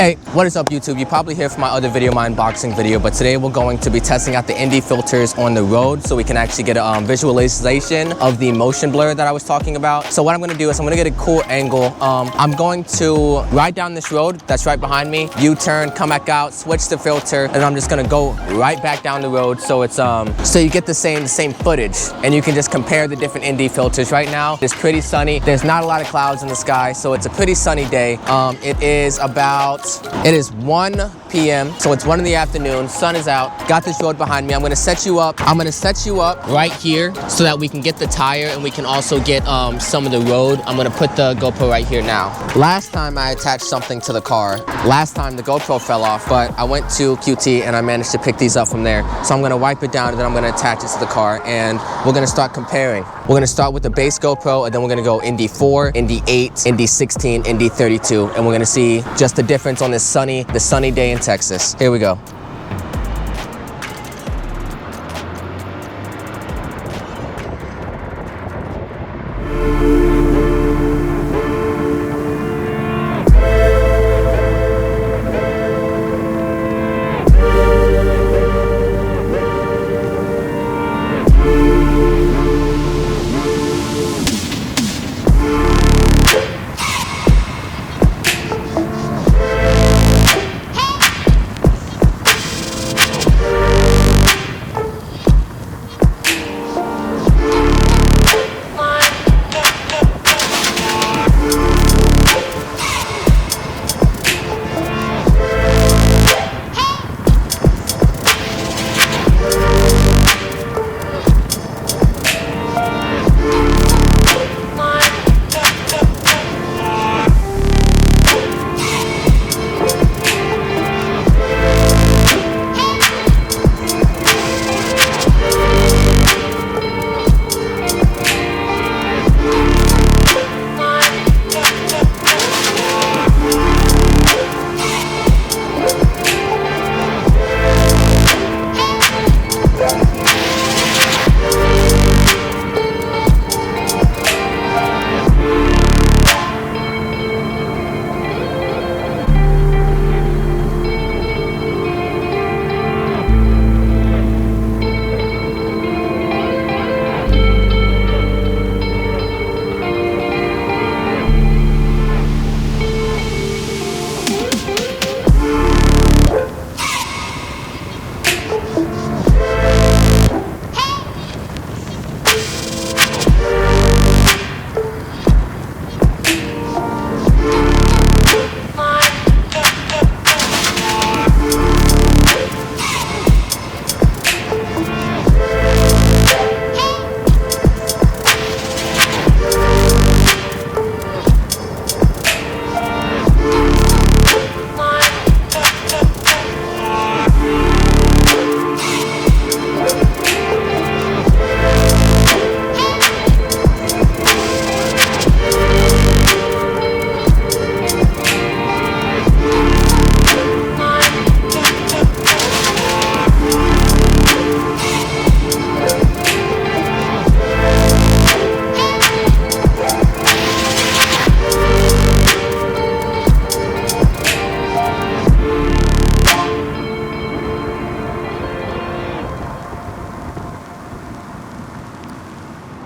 Hey, what is up YouTube? You probably hear from my other video, my unboxing video, but today we're going to be testing out the ND filters on the road so we can actually get a visualization of the motion blur that I was talking about. So what I'm gonna do is I'm gonna get a cool angle. I'm going to ride down this road that's right behind me, U-turn, come back out, switch the filter, and I'm just gonna go right back down the road so it's so you get the same footage and you can just compare the different ND filters. Right now, it's pretty sunny. There's not a lot of clouds in the sky, so it's a pretty sunny day. It is 1 p.m. so it's 1 in the afternoon. Sun is out. Got this road behind me. I'm gonna set you up. Right here so that we can get the tire and we can also get some of the road. I'm gonna put the GoPro right here now. Last time I attached something to the car. Last time the GoPro fell off, but I went to QT and I managed to pick these up from there. So I'm gonna wipe it down and then I'm gonna attach it to the car and we're gonna start comparing. We're gonna start with the base GoPro and then we're gonna go ND4, ND8, ND16, ND32, and we're gonna see just the difference on this sunny day in Texas. Here we go.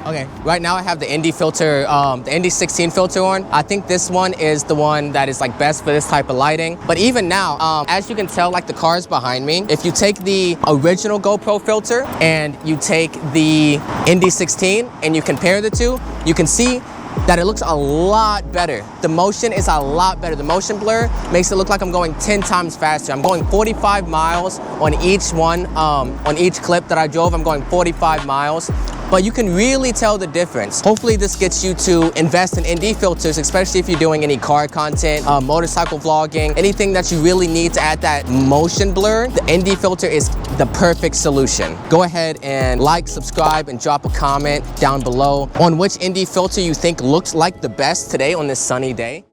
Okay, right now I have the ND filter, the ND16 filter on. I think this one is the one that is like best for this type of lighting. But even now, as you can tell, like the cars behind me, if you take the original GoPro filter and you take the ND16 and you compare the two, you can see that it looks a lot better. The motion is a lot better. The motion blur makes it look like I'm going 10 times faster. I'm going 45 miles on each one, on each clip that I drove, I'm going 45 miles. But you can really tell the difference. Hopefully this gets you to invest in ND filters, especially if you're doing any car content, motorcycle vlogging, anything that you really need to add that motion blur. The ND filter is the perfect solution. Go ahead and like, subscribe, and drop a comment down below on which ND filter you think looks like the best today on this sunny day.